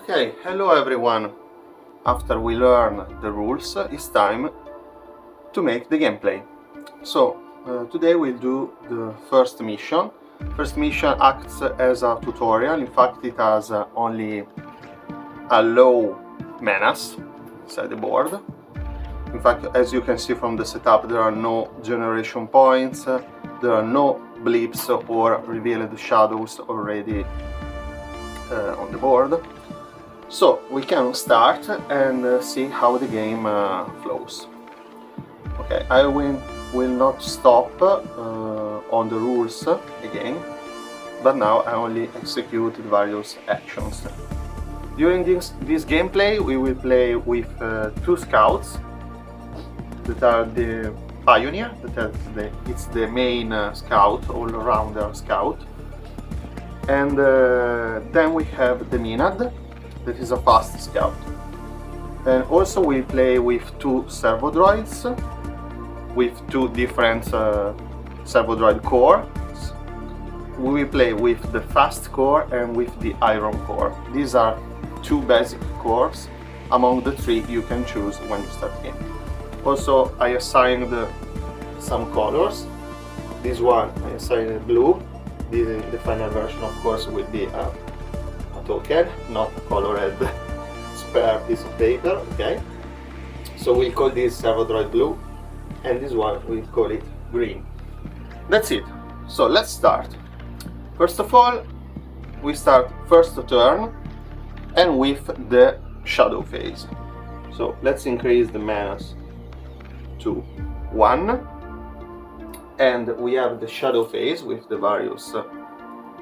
Okay, hello everyone. After we learn the rules, it's time to make the gameplay. So, today we'll do the first mission. First mission acts as a tutorial. In fact, it has only a low menace inside the board. In fact, as you can see from the setup, there are no generation points, there are no blips or revealed shadows already on the board. So we can start and see how the game flows. Okay, I will not stop on the rules again, but now I only execute various actions. During this gameplay we will play with two scouts that are the pioneer, it's the main scout, all-rounder scout, and then we have the Minad, that is a fast scout. And also we play with two servo droids with two different servo droid cores. We will play with the fast core and with the iron core. These are two basic cores among the three you can choose when you start the game. Also, I assigned some colors. This one I assigned blue. This in the final version, of course, will be a token, not a colored spare piece of paper. Okay, so we'll call this servo droid blue, and this one we'll call it green. That's it. So let's start. First of all, we start first turn and with the shadow phase. So let's increase the menace to 1, and we have the shadow phase with the various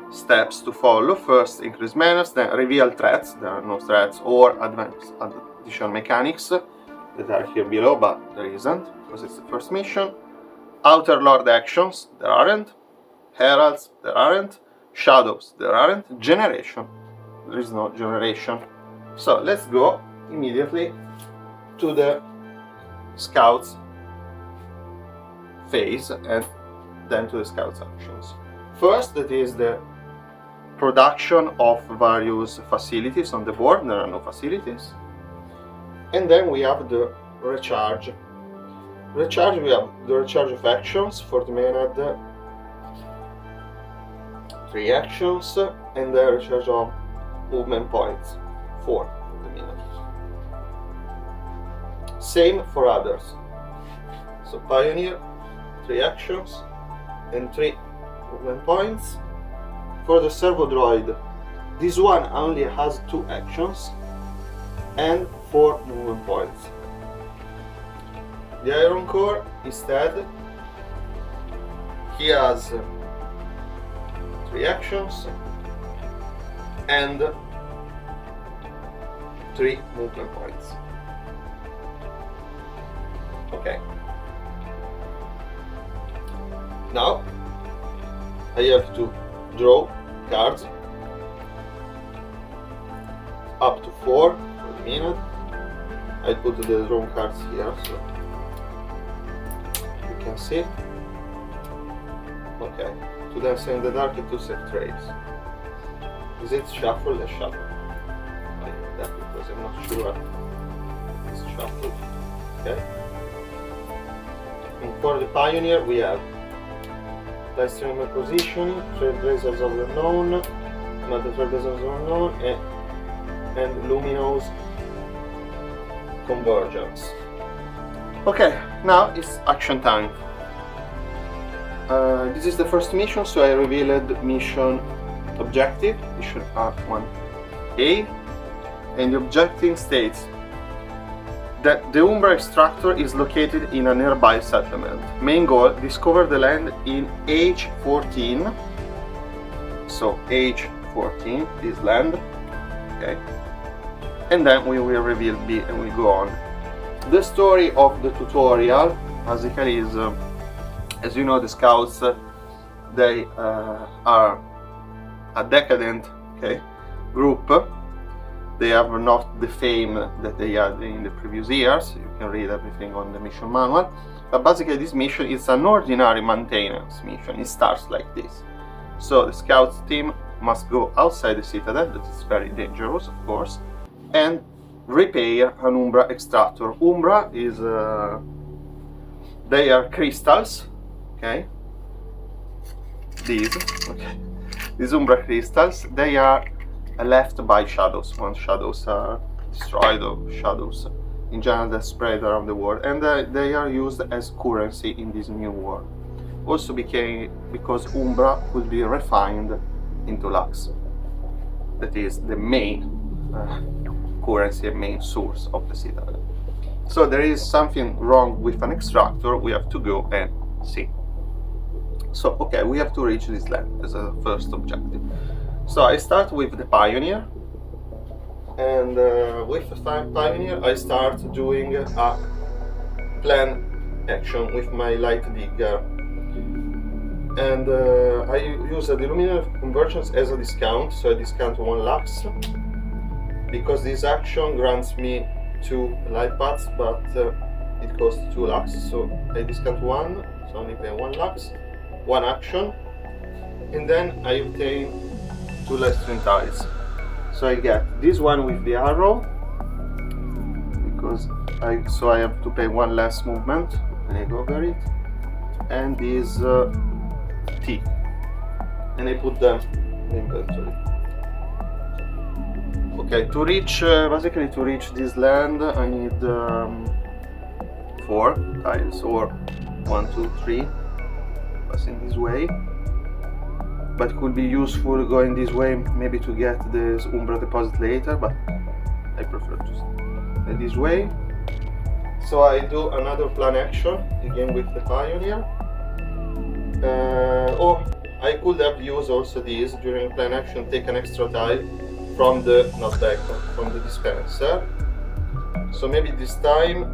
steps to follow. First increase menace, then reveal threats. There are no threats or additional mechanics that are here below, but there isn't because it's the first mission. Outer Lord actions, there aren't. Heralds, there aren't. Shadows, there aren't. Generation, there is no generation. So let's go immediately to the scouts phase and then to the scouts actions. First, that is the production of various facilities on the board. There are no facilities. And then we have the recharge. We have the recharge of actions for the Maynard, 3 actions, and the recharge of movement points, 4 for the Maynard. Same for others. So Pioneer, 3 actions and 3 movement points. For the servo droid, this one only has 2 actions and 4 movement points. The iron core, instead, he has 3 actions and 3 movement points. Okay. Now I have to draw cards up to 4 for the minute. I put the drawn cards here so you can see. Okay, to dance in the dark and to set trails. Is it shuffle? Let's shuffle. I did that because I'm not sure it's shuffle. Okay. And for the pioneer we have live streamer positioning, trailblazers of the unknown, not the trailblazers of the unknown, and luminous convergence. Okay, now it's action time. This is the first mission, so I revealed mission objective, mission R1A, and the objective states that the Umbra extractor is located in a nearby settlement. Main goal, discover the land in H14. So H14 is land. Okay. And then we will reveal B and we go on. The story of the tutorial basically is, as you know, the scouts, they are a decadent, okay, group. They have not the fame that they had in the previous years. You can read everything on the mission manual. But basically this mission is an ordinary maintenance mission. It starts like this. So the scouts team must go outside the citadel, that is very dangerous, of course, and repair an Umbra extractor. Umbra is they are crystals, okay? These Umbra crystals, they are left by shadows. Once shadows are destroyed, or shadows in general that spread around the world, and they are used as currency in this new world. Also because Umbra could be refined into Lux. That is the main currency and main source of the Citadel. So there is something wrong with an extractor, we have to go and see. So okay, we have to reach this land as a first objective. So I start with the Pioneer, and with the Pioneer I start doing a plan action with my light digger, and I use the luminous conversions as a discount, so I discount 1 lux, because this action grants me 2 light paths, but it costs 2 lux, so I discount 1, so only pay 1 lux, 1 action, and then I obtain 2 light string tiles. So I get this one with the arrow, because I have to pay 1 less movement when I go over it, and this T, and I put them in the inventory. Okay, to reach basically to reach this land I need 4 tiles, or 1, 2, 3, passing this way. But could be useful going this way, maybe to get this Umbra deposit later, but I prefer to stay this way. So I do another plan action, again with the Pioneer. Or I could have used also this during plan action, take an extra tile from the, not back, from the dispenser. So maybe this time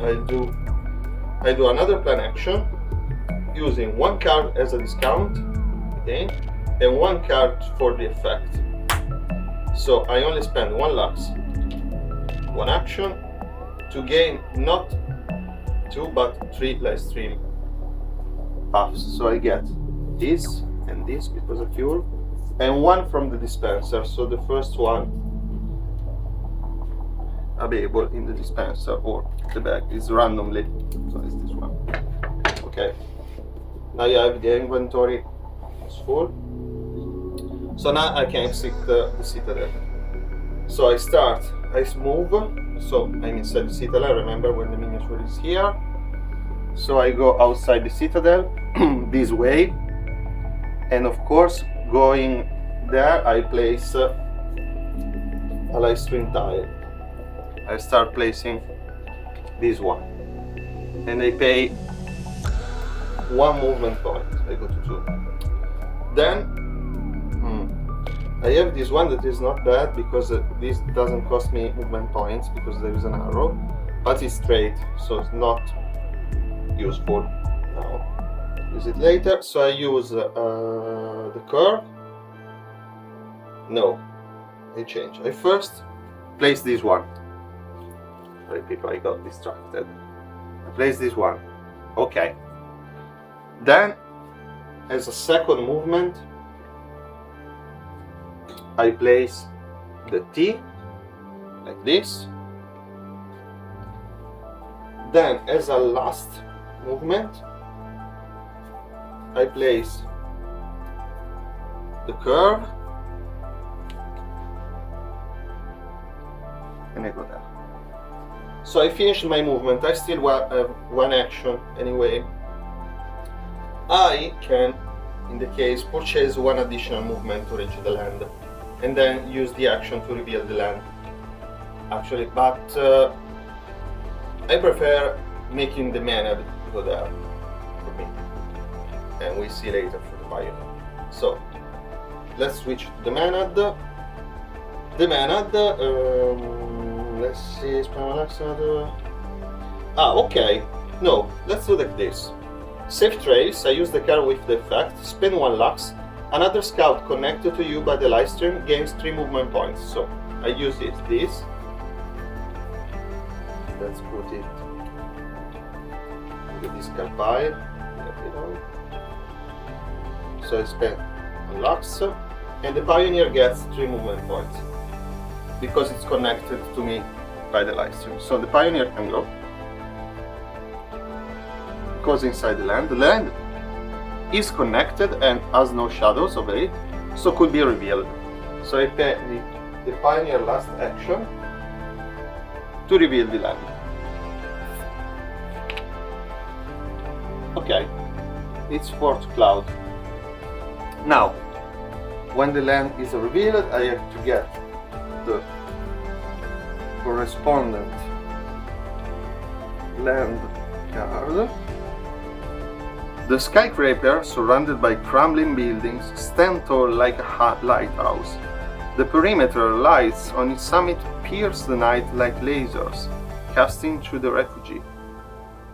I do another plan action, using 1 card as a discount, again, and 1 card for the effect. So I only spend 1 lux, 1 action, to gain not 2 but 3 light stream paths. So I get this and this because of fuel, and 1 from the dispenser. So the first one available in the dispenser or the bag is randomly. So it's this one. Okay. Now you have the inventory is full. So now I can exit the Citadel. So I move. So I'm inside the Citadel. Remember when the miniature is here. So I go outside the Citadel this way, and of course going there I place a light string tile. I start placing this one, and I pay 1 movement point. I go to 2. Then I have this one that is not bad, because this doesn't cost me movement points because there is an arrow, but it's straight, so it's not useful now. Use it later. So I use the curve. No, I change. I first place this one. Sorry people, I got distracted. I place this one. Okay. Then, as a second movement, I place the T like this. Then, as a last movement, I place the curve, and I go there. So I finished my movement. I still have 1 action anyway. I can, in the case, purchase 1 additional movement to reach the land, and then use the action to reveal the land. Actually, but I prefer making the Manad go there for me, and we see later for the Pioneer. So let's switch to the Manad. The Manad, let's see, okay, no, let's do like this. Safe trace, I use the card with the effect, spend 1 lux, another scout connected to you by the light stream gains 3 movement points. So I use this. Let's put it in the discard pile. So I spend 1 lux, and the Pioneer gets 3 movement points. because it's connected to me by the live stream. So the Pioneer can go, goes inside the land. The land is connected and has no shadows over it, so could be revealed. So I pay the Pioneer last action to reveal the land. Okay, it's fourth cloud. Now, when the land is revealed, I have to get the correspondent land card. The skyscraper, surrounded by crumbling buildings, stand tall like a lighthouse. The perimeter lights on its summit pierce the night like lasers, casting through the refugee.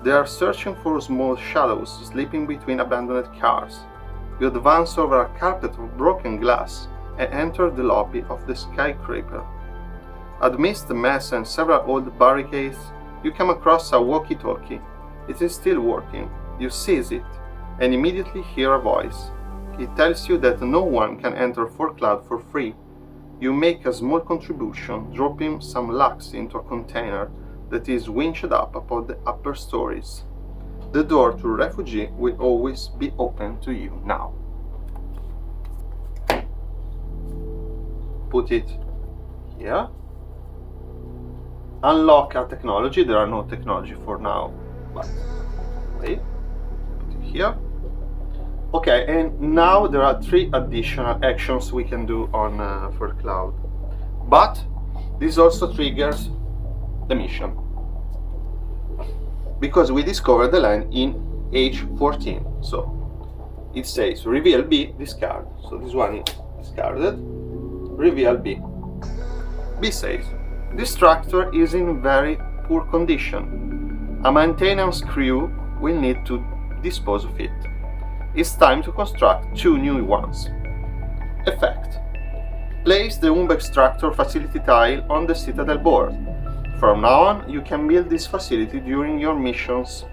They are searching for small shadows sleeping between abandoned cars. You advance over a carpet of broken glass and enter the lobby of the skyscraper. Amidst the mess and several old barricades, you come across a walkie-talkie. It is still working. You seize it and immediately hear a voice. It tells you that no one can enter 4 Cloud for free. You make a small contribution, dropping some lax into a container that is winched up upon the upper stories. The door to refugee will always be open to you now. Put it here. Unlock a technology. There are no technology for now, but wait. Put it here. Okay, and now there are 3 additional actions we can do on for Cloud. But this also triggers the mission, because we discovered the land in age 14. So it says reveal B, discard. So this one is discarded. Reveal B. B says this tractor is in very poor condition. A maintenance crew will need to dispose of it. It's time to construct 2 new ones. Effect. Place the extractor facility tile on the Citadel board. From now on, you can build this facility during your missions.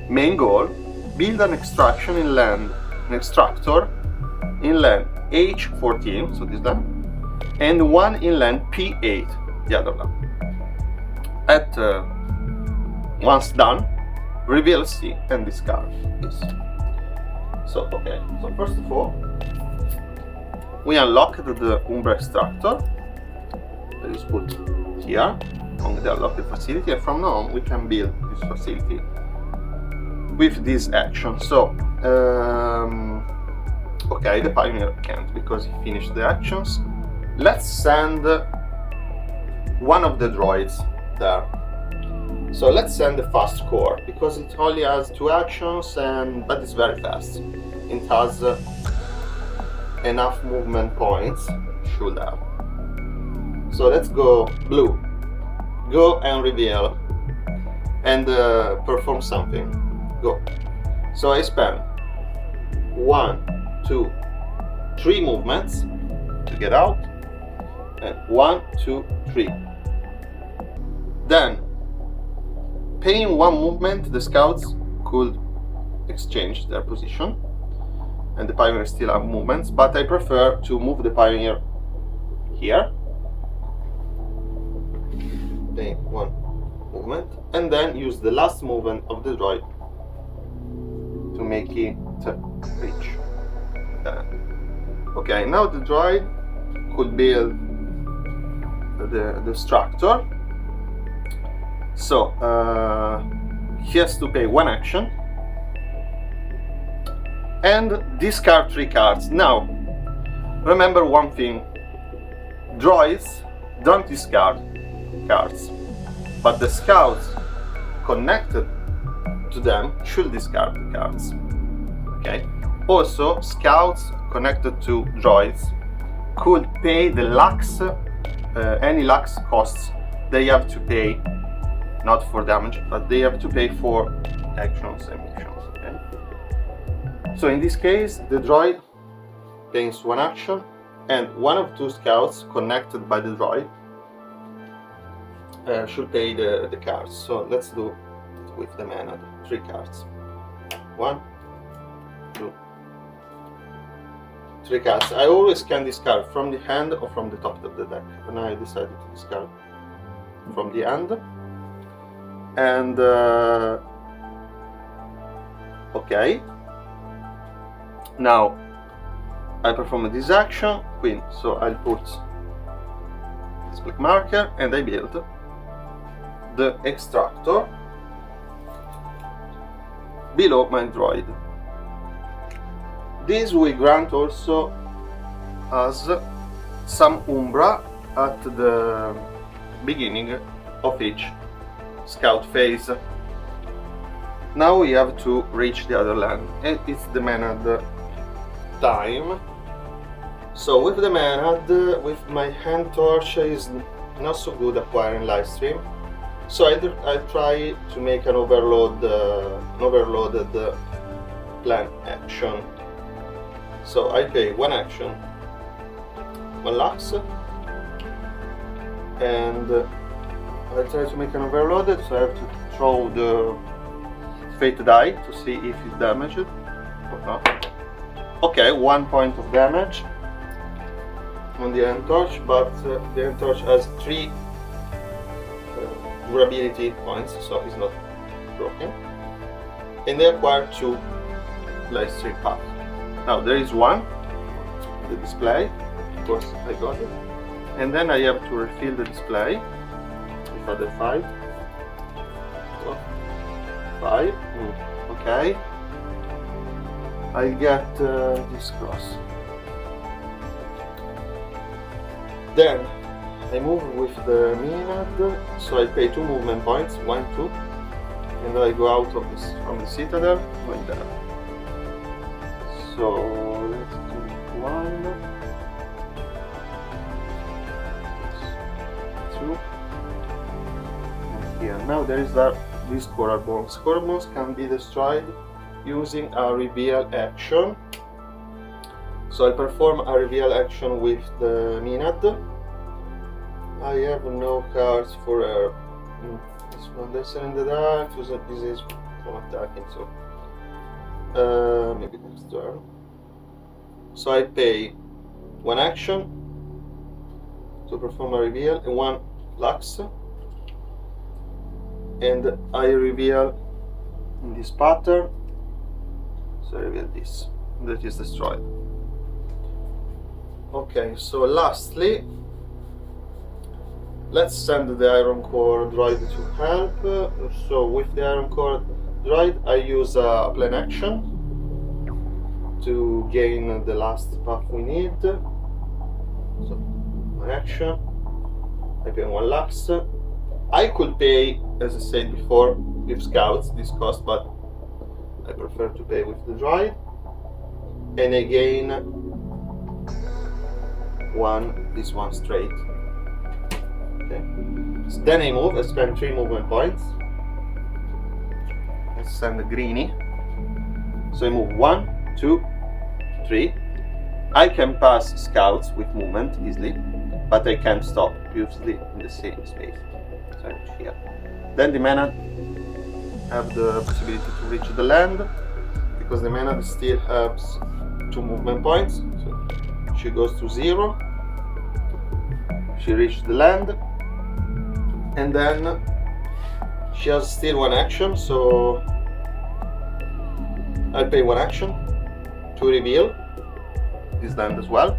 Main goal: build an extractor in land H14, so this land, and one in land P8, the other land. Once done, reveal C and discard this. So okay, so first of all, we unlocked the extractor that is put here on the unlocked facility, and from now on we can build this facility with this action. So okay, the Pioneer can't because he finished the actions. Let's send one of the droids there. So let's send the fast core because it only has 2 actions, but it's very fast. It has enough movement points, should have. So let's go blue. Go and reveal and perform something. Go. So I spend 1, 2, 3 movements to get out, and 1, 2, 3. Then, paying 1 movement, the scouts could exchange their position, and the Pioneer still have movements, but I prefer to move the Pioneer here. Pay 1 movement, and then use the last movement of the droid to make it reach. Okay, now the droid could build the structure. So he has to pay 1 action and discard 3 cards. Now, remember one thing: droids don't discard cards, but the scouts connected to them should discard the cards. Okay. Also, scouts connected to droids could pay the lax, any lax costs they have to pay, not for damage, but they have to pay for actions and missions. Okay? So in this case, the droid pays 1 action, and 1 of 2 scouts connected by the droid should pay the cards. So let's do it with the mana, 3 cards. 1, 2, 3 cards. I always can discard from the hand or from the top of the deck, and I decided to discard from the hand. And okay, now I perform this action, queen, so I'll put this black marker and I build the extractor below my droid. This will grant also us some umbra at the beginning of each scout phase. Now we have to reach the other land, and it's the Menad time. So with the Menad, with my hand torch is not so good acquiring live stream, so I try to make an overloaded plan action. So I pay 1 action, 1 lux, and I try to make an overloaded, so I have to throw the fate die to see if it's damaged or not. Okay, 1 point of damage on the end torch, but the end torch has 3 durability points, so it's not broken. And they acquire 2 live stream pack. Now there is 1 on the display, of course I got it, and then I have to refill the display with other 5. So, 5, okay. I get this cross. Then I move with the Menad, so I pay 2 movement points, 1, 2, and I go out of this from the citadel like that. So let's do 1, 2, and here. Now there is these coral bones. Coral bones can be destroyed using a reveal action. So I perform a reveal action with the Menad. I have no cards for her. This one lesson in the dark. This is from attacking, so maybe next turn. So I pay 1 action to perform a reveal and 1 lux, and I reveal in this pattern. So I reveal this. That is destroyed. Okay, so lastly, let's send the Iron Core droid to help. So with the Iron Core droid, I use a plan action to gain the last buff we need. So 1 action, I pay 1 lux. I could pay, as I said before, with scouts this cost, but I prefer to pay with the droid, and I gain this one straight. Okay. So then I move. I spend 3 movement points. Let's send the greenie. So I move 1, 2, 3. I can pass scouts with movement easily, but I can't stop usually in the same space. So here. Then the Menad have the possibility to reach the land, because the Menad still has 2 movement points. So she goes to 0. She reached the land, and then she has still 1 action, so I'll pay 1 action to reveal this land as well.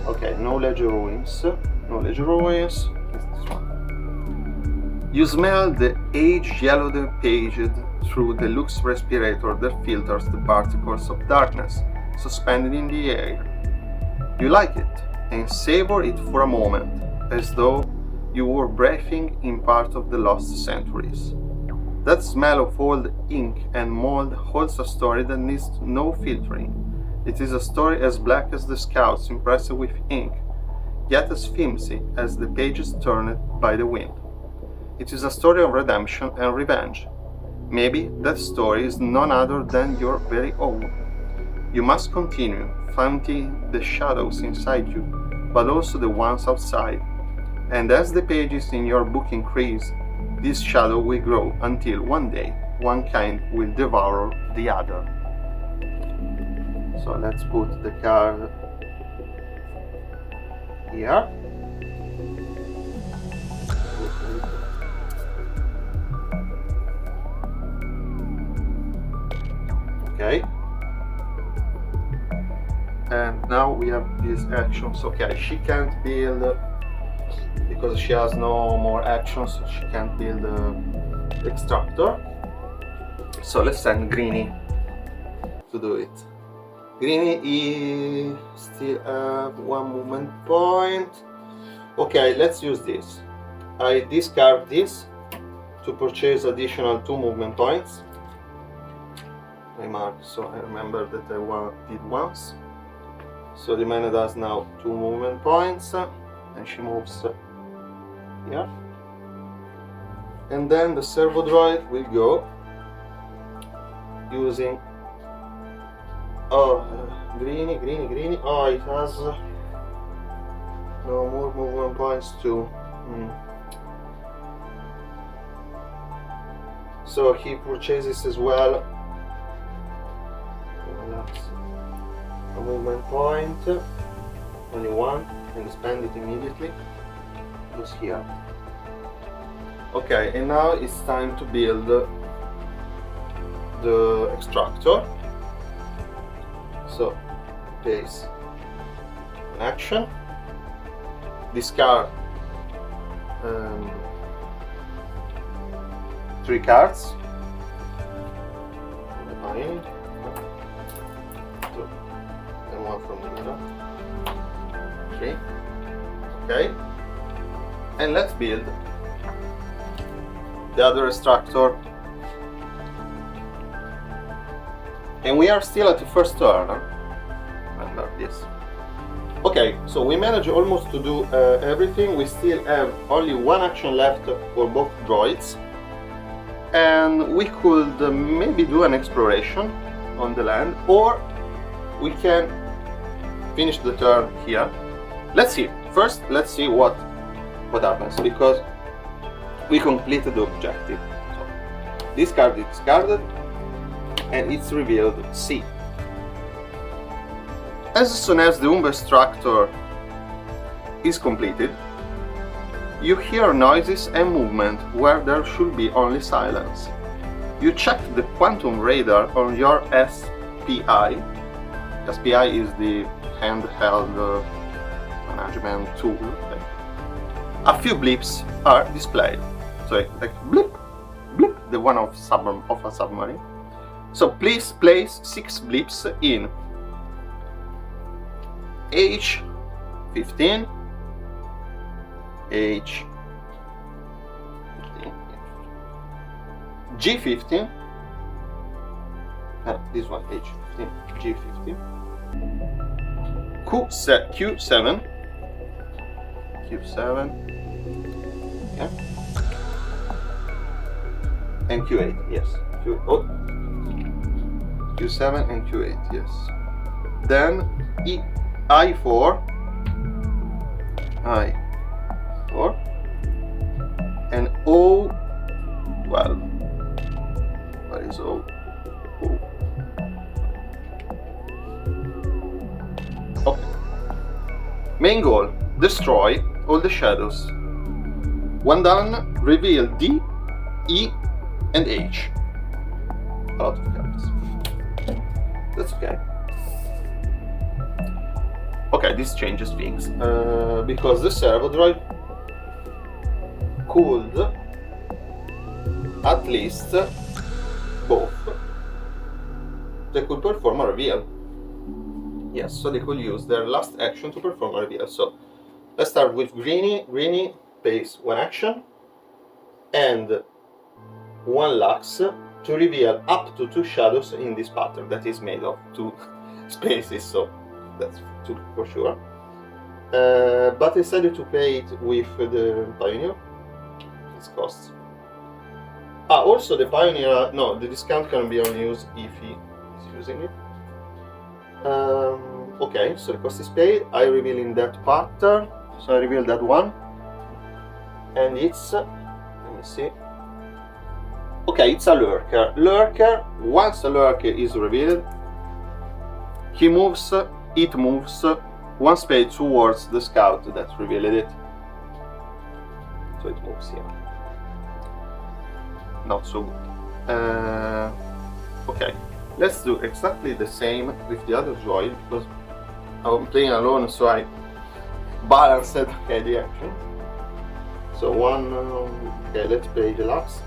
Okay, no ledger ruins. No ledger ruins. It's this one. You smell the aged yellowed pages through the lux respirator that filters the particles of darkness suspended in the air. You like it and savor it for a moment, as though you were breathing in part of the lost centuries. That smell of old ink and mold holds a story that needs no filtering. It is a story as black as the scouts impressed with ink, yet as flimsy as the pages turned by the wind. It is a story of redemption and revenge. Maybe that story is none other than your very own. You must continue fighting the shadows inside you, but also the ones outside. And as the pages in your book increase, this shadow will grow until one day one kind will devour the other. So let's put the card here. Okay. And now we have these actions. Okay, she can't build because she has no more actions. She can't build the extractor. So let's send Greenie to do it. Greenie still have one movement point. Okay, let's use this. I discard this to purchase additional 2 movement points. I mark so I remember that I did once. So the mana does now 2 movement points, and she moves here. And then the servo droid will go using Greenie. Oh, it has no more movement points too. So he purchases as well a movement point, only one, and spend it immediately. Goes here. Okay, and now it's time to build the extractor. So place an action, discard 3 cards, and 1 from the middle, 3. Okay, and let's build the other extractor. And we are still at the first turn. Remember this. Okay, so we managed almost to do everything. We still have only 1 action left for both droids. And we could maybe do an exploration on the land, or we can finish the turn here. Let's see. First, let's see what happens, because we completed the objective. So, this card is discarded, and it's revealed C. As soon as the Umber extractor is completed, you hear noises and movement where there should be only silence. You check the quantum radar on your SPI. SPI is the handheld management tool. A few blips are displayed. So like blip, blip, the one of a submarine. So please place 6 blips in H15, H15, G15, this one H15, G15, Q7, yeah, and Q8, yes, Q7 and Q8, yes. Then I4, and O12. What is O? Okay. Main goal: destroy all the shadows. When done, reveal D, E, and H. A lot of cards. That's okay. Okay, this changes things because the servo droid could at least both. They could perform a reveal. Yes, so they could use their last action to perform a reveal. So let's start with Greenie. Greenie pays 1 action and 1 lux to reveal up to 2 shadows in this pattern that is made of 2 spaces. So that's 2 for sure. But I decided to pay it with the Pioneer. Its costs. Also the Pioneer, no, the discount can be only used if he is using it. Okay, so the cost is paid. I reveal in that pattern. So I reveal that one. And it's, let me see. Okay, it's a lurker. Lurker, once a lurker is revealed, he moves, it moves one space towards the scout that revealed it. So it moves here. Not so good. Okay, let's do exactly the same with the other droid, because I'm playing alone, so I balanced okay, the action. So one, okay, let's play the last.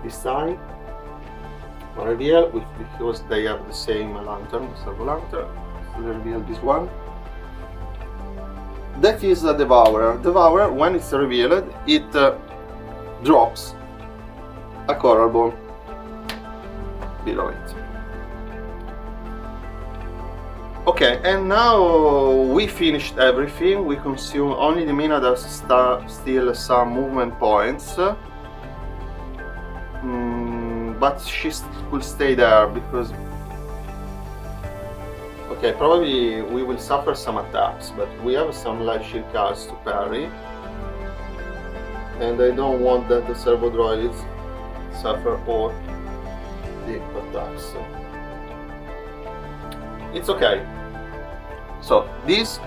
This time, reveal, because they have the same lantern, servo lantern. So reveal this one. That is a Devourer. Devourer, when it's revealed, it drops a coral ball below it. Okay, and now we finished everything. We consume only the mina that still some movement points. But she could stay there because... Okay, probably we will suffer some attacks, but we have some light shield cards to parry. And I don't want that the servo droids suffer all the attacks. So it's okay. So this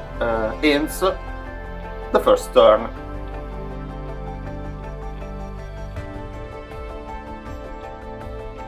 ends the first turn.